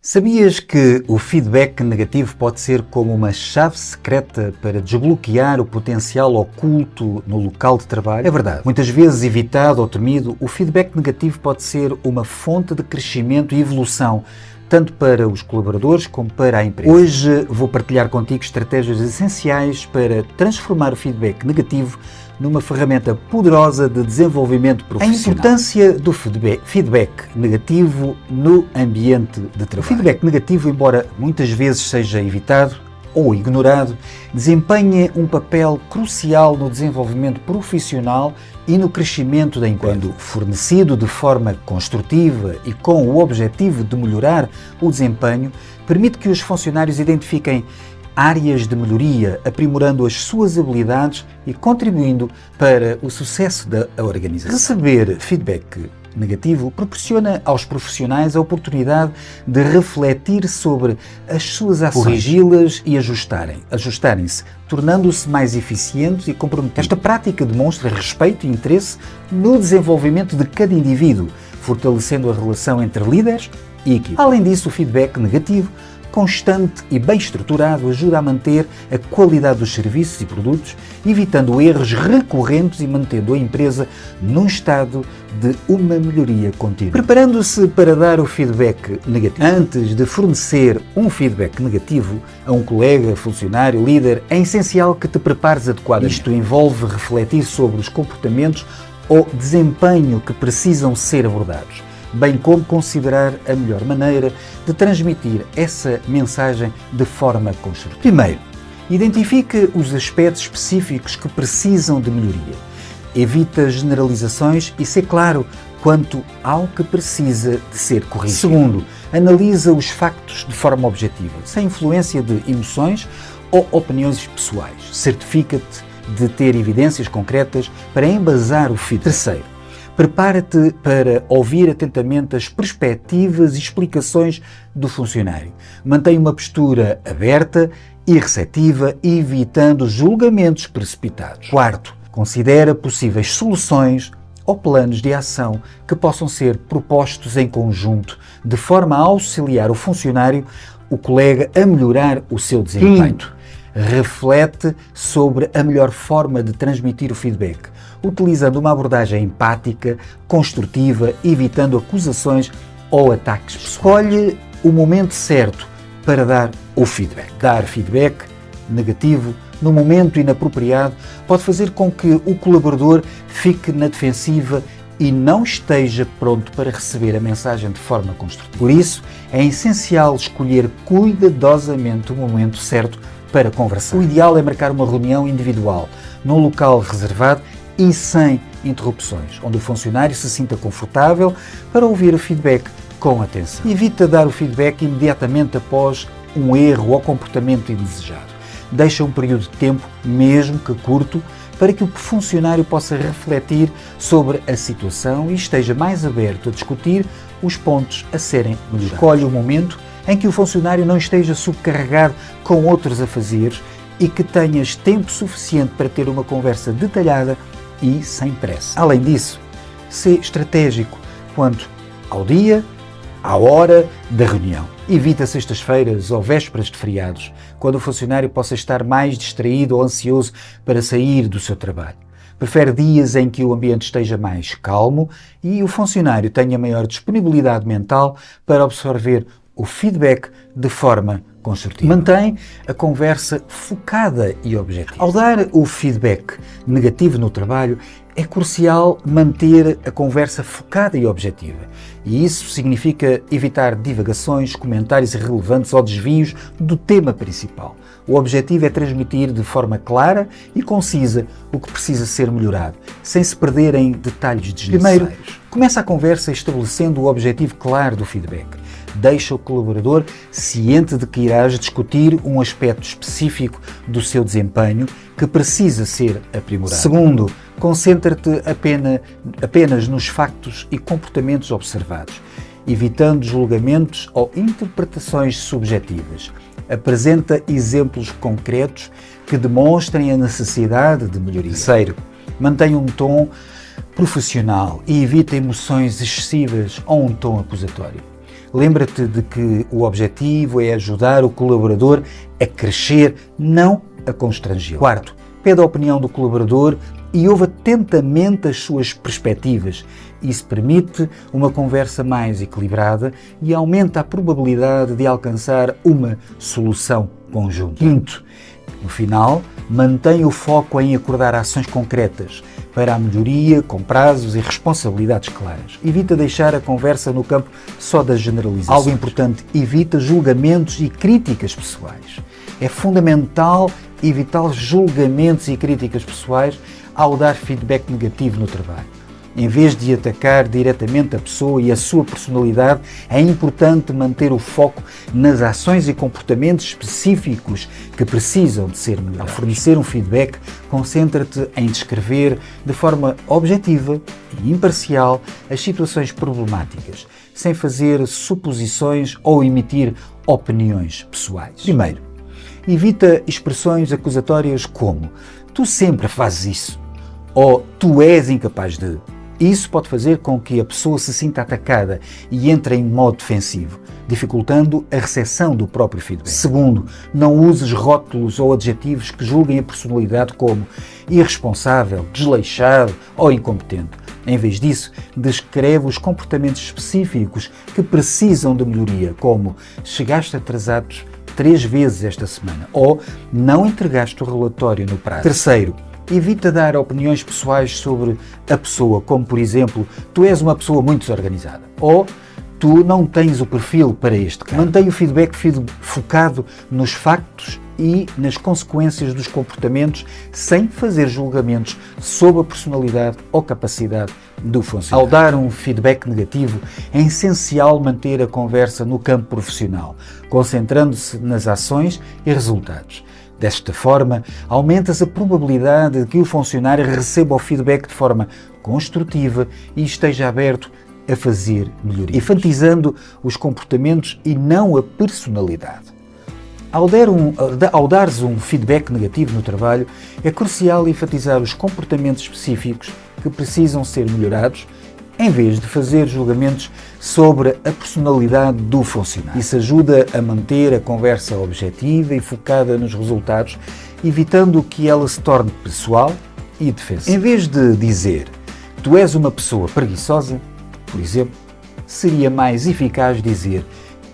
Sabias que o feedback negativo pode ser como uma chave secreta para desbloquear o potencial oculto no local de trabalho? É verdade. Muitas vezes evitado ou temido, o feedback negativo pode ser uma fonte de crescimento e evolução, tanto para os colaboradores como para a empresa. Hoje vou partilhar contigo estratégias essenciais para transformar o feedback negativo numa ferramenta poderosa de desenvolvimento profissional. A importância do feedback negativo no ambiente de trabalho. O feedback negativo, embora muitas vezes seja evitado ou ignorado, desempenha um papel crucial no desenvolvimento profissional e no crescimento da empresa. Quando fornecido de forma construtiva e com o objetivo de melhorar o desempenho, permite que os funcionários identifiquem áreas de melhoria, aprimorando as suas habilidades e contribuindo para o sucesso da organização. Receber feedback negativo proporciona aos profissionais a oportunidade de refletir sobre as suas ações, corrigi-las e ajustarem-se, tornando-se mais eficientes e comprometidos. Esta prática demonstra respeito e interesse no desenvolvimento de cada indivíduo, fortalecendo a relação entre líderes e equipe. Além disso, o feedback negativo constante e bem estruturado ajuda a manter a qualidade dos serviços e produtos, evitando erros recorrentes e mantendo a empresa num estado de uma melhoria contínua. Preparando-se para dar o feedback negativo. Antes de fornecer um feedback negativo a um colega, funcionário, líder, é essencial que te prepares adequadamente. Isto envolve refletir sobre os comportamentos ou desempenho que precisam ser abordados, bem como considerar a melhor maneira de transmitir essa mensagem de forma construtiva. Primeiro, identifique os aspectos específicos que precisam de melhoria. Evita generalizações e ser claro quanto ao que precisa de ser corrigido. Segundo, analisa os factos de forma objetiva, sem influência de emoções ou opiniões pessoais. Certifica-te de ter evidências concretas para embasar o feedback. Terceiro, prepara-te para ouvir atentamente as perspectivas e explicações do funcionário. Mantenha uma postura aberta e receptiva, evitando julgamentos precipitados. Quarto, considera possíveis soluções ou planos de ação que possam ser propostos em conjunto, de forma a auxiliar o funcionário, o colega, a melhorar o seu desempenho. Quinto, reflete sobre a melhor forma de transmitir o feedback, utilizando uma abordagem empática, construtiva, evitando acusações ou ataques. Escolhe o momento certo para dar o feedback. Dar feedback negativo no momento inapropriado pode fazer com que o colaborador fique na defensiva e não esteja pronto para receber a mensagem de forma construtiva. Por isso, é essencial escolher cuidadosamente o momento certo para conversar. O ideal é marcar uma reunião individual, num local reservado e sem interrupções, onde o funcionário se sinta confortável para ouvir o feedback com atenção. Evita dar o feedback imediatamente após um erro ou comportamento indesejado. Deixa um período de tempo, mesmo que curto, para que o funcionário possa refletir sobre a situação e esteja mais aberto a discutir os pontos a serem melhorados. Escolhe o momento em que o funcionário não esteja subcarregado com outros afazeres e que tenhas tempo suficiente para ter uma conversa detalhada e sem pressa. Além disso, ser estratégico quanto ao dia, à hora da reunião. Evita sextas-feiras ou vésperas de feriados, quando o funcionário possa estar mais distraído ou ansioso para sair do seu trabalho. Prefere dias em que o ambiente esteja mais calmo e o funcionário tenha maior disponibilidade mental para absorver o feedback de forma construtiva. Mantém a conversa focada e objetiva. Ao dar o feedback negativo no trabalho, é crucial manter a conversa focada e objetiva. E isso significa evitar divagações, comentários irrelevantes ou desvios do tema principal. O objetivo é transmitir de forma clara e concisa o que precisa ser melhorado, sem se perder em detalhes desnecessários. Primeiro, começa a conversa estabelecendo o objetivo claro do feedback. Deixa o colaborador ciente de que irás discutir um aspecto específico do seu desempenho que precisa ser aprimorado. Segundo, concentra-te apenas nos factos e comportamentos observados, evitando julgamentos ou interpretações subjetivas. Apresenta exemplos concretos que demonstrem a necessidade de melhoria. Terceiro, mantenha um tom profissional e evita emoções excessivas ou um tom acusatório. Lembra-te de que o objetivo é ajudar o colaborador a crescer, não a constrangê-lo. Quarto, pede a opinião do colaborador e ouve atentamente as suas perspectivas. Isso permite uma conversa mais equilibrada e aumenta a probabilidade de alcançar uma solução conjunta. Quinto, no final, mantenha o foco em acordar ações concretas para a melhoria, com prazos e responsabilidades claras. Evita deixar a conversa no campo só das generalizações. Algo importante, evita julgamentos e críticas pessoais. É fundamental evitar julgamentos e críticas pessoais ao dar feedback negativo no trabalho. Em vez de atacar diretamente a pessoa e a sua personalidade, é importante manter o foco nas ações e comportamentos específicos que precisam de ser melhorados. Ao fornecer um feedback, concentra-te em descrever de forma objetiva e imparcial as situações problemáticas, sem fazer suposições ou emitir opiniões pessoais. Primeiro, evita expressões acusatórias como "tu sempre fazes isso" ou "tu és incapaz de". Isso pode fazer com que a pessoa se sinta atacada e entre em modo defensivo, dificultando a recepção do próprio feedback. Segundo, não uses rótulos ou adjetivos que julguem a personalidade como irresponsável, desleixado ou incompetente. Em vez disso, descreve os comportamentos específicos que precisam de melhoria, como chegaste atrasados 3 vezes esta semana ou não entregaste o relatório no prazo. Terceiro, evita dar opiniões pessoais sobre a pessoa, como por exemplo, tu és uma pessoa muito desorganizada ou tu não tens o perfil para este caso. Mantenha o feedback focado nos factos e nas consequências dos comportamentos, sem fazer julgamentos sobre a personalidade ou capacidade do funcionário. Ao dar um feedback negativo, é essencial manter a conversa no campo profissional, concentrando-se nas ações e resultados. Desta forma, aumentas a probabilidade de que o funcionário receba o feedback de forma construtiva e esteja aberto a fazer melhoria, enfatizando os comportamentos e não a personalidade. Ao dares um feedback negativo no trabalho, é crucial enfatizar os comportamentos específicos que precisam ser melhorados, em vez de fazer julgamentos sobre a personalidade do funcionário. Isso ajuda a manter a conversa objetiva e focada nos resultados, evitando que ela se torne pessoal e defensiva. Em vez de dizer "tu és uma pessoa preguiçosa", por exemplo, seria mais eficaz dizer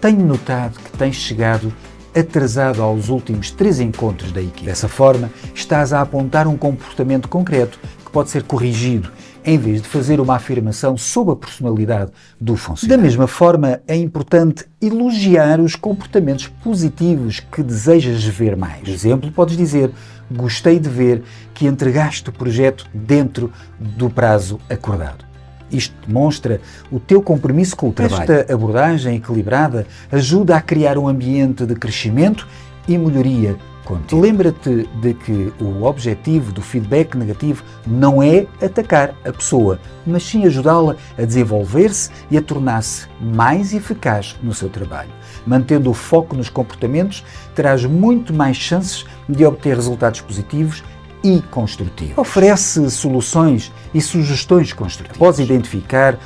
"tenho notado que tens chegado atrasado aos últimos 3 encontros da equipe". Dessa forma, estás a apontar um comportamento concreto que pode ser corrigido, em vez de fazer uma afirmação sobre a personalidade do funcionário. Da mesma forma, é importante elogiar os comportamentos positivos que desejas ver mais. Por exemplo, podes dizer "gostei de ver que entregaste o projeto dentro do prazo acordado". Isto demonstra o teu compromisso com o trabalho. Esta abordagem equilibrada ajuda a criar um ambiente de crescimento e melhoria contínua. Lembra-te de que o objetivo do feedback negativo não é atacar a pessoa, mas sim ajudá-la a desenvolver-se e a tornar-se mais eficaz no seu trabalho. Mantendo o foco nos comportamentos, terás muito mais chances de obter resultados positivos e construtivos. Oferece soluções e sugestões construtivas. Após identificar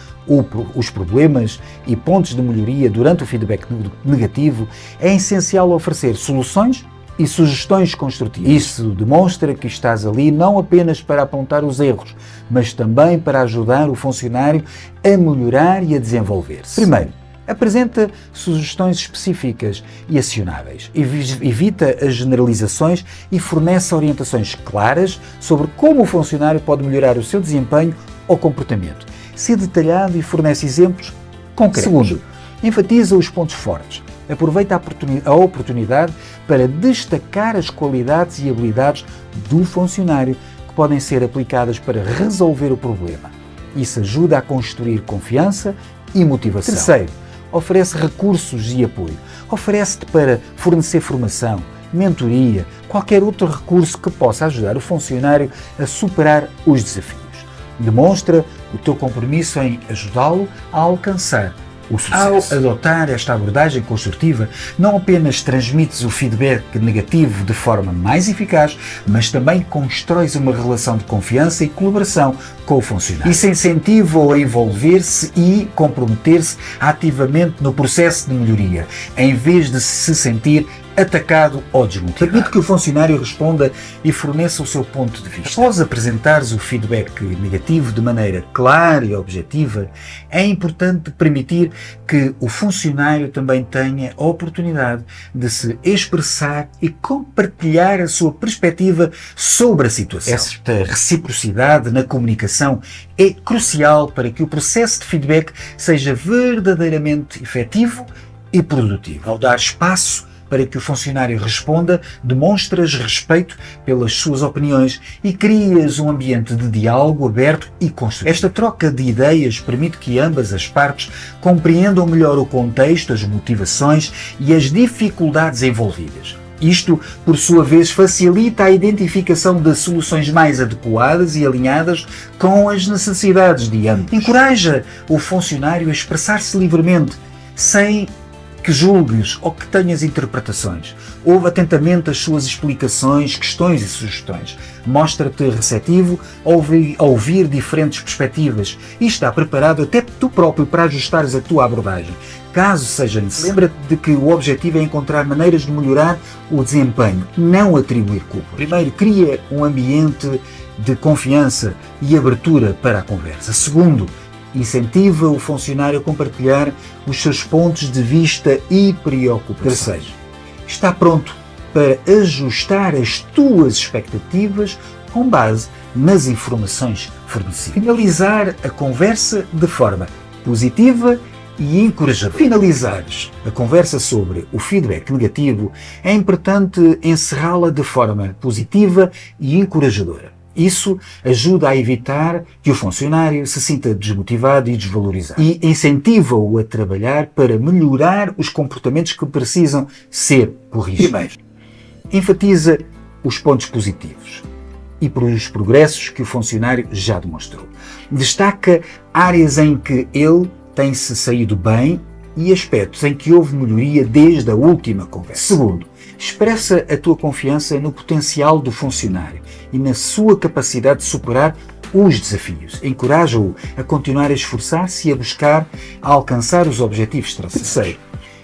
os problemas e pontos de melhoria durante o feedback negativo, é essencial oferecer soluções e sugestões construtivas. Isso demonstra que estás ali não apenas para apontar os erros, mas também para ajudar o funcionário a melhorar e a desenvolver-se. Primeiro, apresenta sugestões específicas e acionáveis. Evita as generalizações e fornece orientações claras sobre como o funcionário pode melhorar o seu desempenho ou comportamento. Sê detalhado e fornece exemplos concretos. Segundo, enfatiza os pontos fortes. Aproveita a oportunidade para destacar as qualidades e habilidades do funcionário que podem ser aplicadas para resolver o problema. Isso ajuda a construir confiança e motivação. Terceiro, oferece recursos e apoio. Oferece-te para fornecer formação, mentoria, qualquer outro recurso que possa ajudar o funcionário a superar os desafios. Demonstra o teu compromisso em ajudá-lo a alcançar o sucesso. Ao adotar esta abordagem construtiva, não apenas transmites o feedback negativo de forma mais eficaz, mas também constróis uma relação de confiança e colaboração com o funcionário. Isso incentiva-o a envolver-se e comprometer-se ativamente no processo de melhoria, em vez de se sentir atacado ou desmotivado. Permite que o funcionário responda e forneça o seu ponto de vista. Após apresentares o feedback negativo de maneira clara e objetiva, é importante permitir que o funcionário também tenha a oportunidade de se expressar e compartilhar a sua perspectiva sobre a situação. Esta reciprocidade na comunicação é crucial para que o processo de feedback seja verdadeiramente efetivo e produtivo. Ao dar espaço para que o funcionário responda, demonstras respeito pelas suas opiniões e crias um ambiente de diálogo aberto e construtivo. Esta troca de ideias permite que ambas as partes compreendam melhor o contexto, as motivações e as dificuldades envolvidas. Isto, por sua vez, facilita a identificação de soluções mais adequadas e alinhadas com as necessidades de ambos. Encoraja o funcionário a expressar-se livremente, sem que julgues ou que tenhas interpretações. Ouve atentamente as suas explicações, questões e sugestões. Mostra-te receptivo a ouvir diferentes perspectivas e está preparado até tu próprio para ajustares a tua abordagem, caso seja necessário. Lembra-te de que o objetivo é encontrar maneiras de melhorar o desempenho, não atribuir culpa. Primeiro, cria um ambiente de confiança e abertura para a conversa. Segundo, incentiva o funcionário a compartilhar os seus pontos de vista e preocupações. Terceiro, está pronto para ajustar as tuas expectativas com base nas informações fornecidas. Finalizar a conversa de forma positiva e encorajadora. Finalizares a conversa sobre o feedback negativo, é importante encerrá-la de forma positiva e encorajadora. Isso ajuda a evitar que o funcionário se sinta desmotivado e desvalorizado e incentiva-o a trabalhar para melhorar os comportamentos que precisam ser corrigidos. Primeiro, enfatiza os pontos positivos e os progressos que o funcionário já demonstrou. Destaca áreas em que ele tem-se saído bem e aspectos em que houve melhoria desde a última conversa. Segundo, expressa a tua confiança no potencial do funcionário e na sua capacidade de superar os desafios. Encoraja-o a continuar a esforçar-se e a buscar alcançar os objetivos traçados. Terceiro,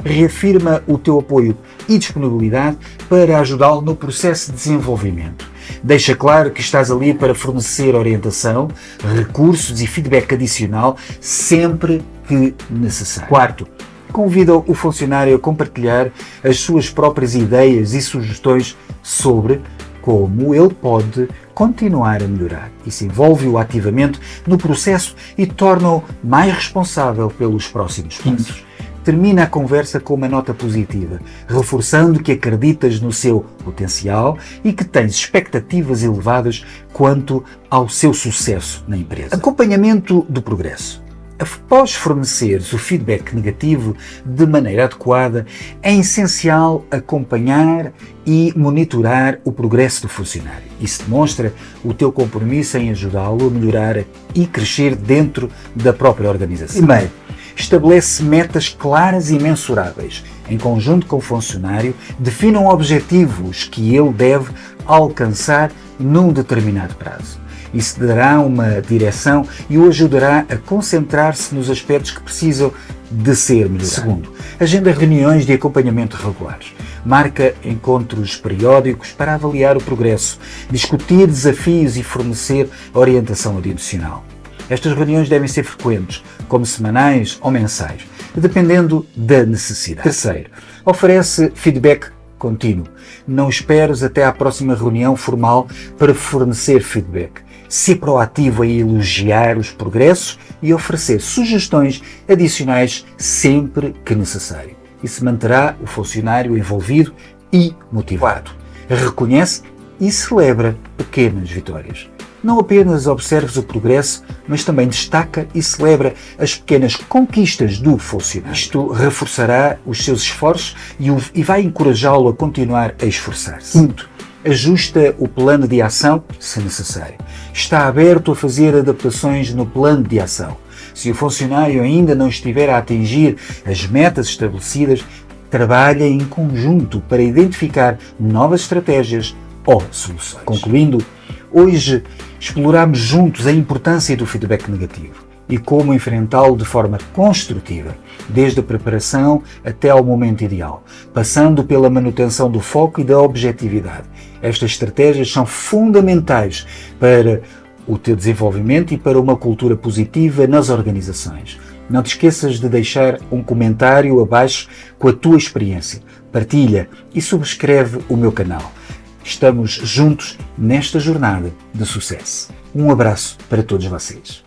reafirma o teu apoio e disponibilidade para ajudá-lo no processo de desenvolvimento. Deixa claro que estás ali para fornecer orientação, recursos e feedback adicional sempre que necessário. Quarto, convida o funcionário a compartilhar as suas próprias ideias e sugestões sobre como ele pode continuar a melhorar. Isso envolve-o ativamente no processo e torna-o mais responsável pelos próximos passos. Termina a conversa com uma nota positiva, reforçando que acreditas no seu potencial e que tens expectativas elevadas quanto ao seu sucesso na empresa. Acompanhamento do progresso. Após forneceres o feedback negativo de maneira adequada, é essencial acompanhar e monitorar o progresso do funcionário. Isso demonstra o teu compromisso em ajudá-lo a melhorar e crescer dentro da própria organização. Primeiro, estabelece metas claras e mensuráveis. Em conjunto com o funcionário, definam objetivos que ele deve alcançar num determinado prazo. Isso dará uma direção e o ajudará a concentrar-se nos aspectos que precisam de ser melhorados. Segundo, agenda reuniões de acompanhamento regulares. Marca encontros periódicos para avaliar o progresso, discutir desafios e fornecer orientação adicional. Estas reuniões devem ser frequentes, como semanais ou mensais, dependendo da necessidade. Terceiro, oferece feedback contínuo. Não esperes até à próxima reunião formal para fornecer feedback. Ser proativo em elogiar os progressos e oferecer sugestões adicionais sempre que necessário. Isso manterá o funcionário envolvido e motivado. Reconhece e celebra pequenas vitórias. Não apenas observes o progresso, mas também destaca e celebra as pequenas conquistas do funcionário. Isto reforçará os seus esforços e vai encorajá-lo a continuar a esforçar-se. Quinto, ajusta o plano de ação se necessário. Está aberto a fazer adaptações no plano de ação. Se o funcionário ainda não estiver a atingir as metas estabelecidas, trabalhe em conjunto para identificar novas estratégias ou soluções. Concluindo, hoje exploramos juntos a importância do feedback negativo e como enfrentá-lo de forma construtiva, desde a preparação até ao momento ideal, passando pela manutenção do foco e da objetividade. Estas estratégias são fundamentais para o teu desenvolvimento e para uma cultura positiva nas organizações. Não te esqueças de deixar um comentário abaixo com a tua experiência. Partilha e subscreve o meu canal. Estamos juntos nesta jornada de sucesso. Um abraço para todos vocês.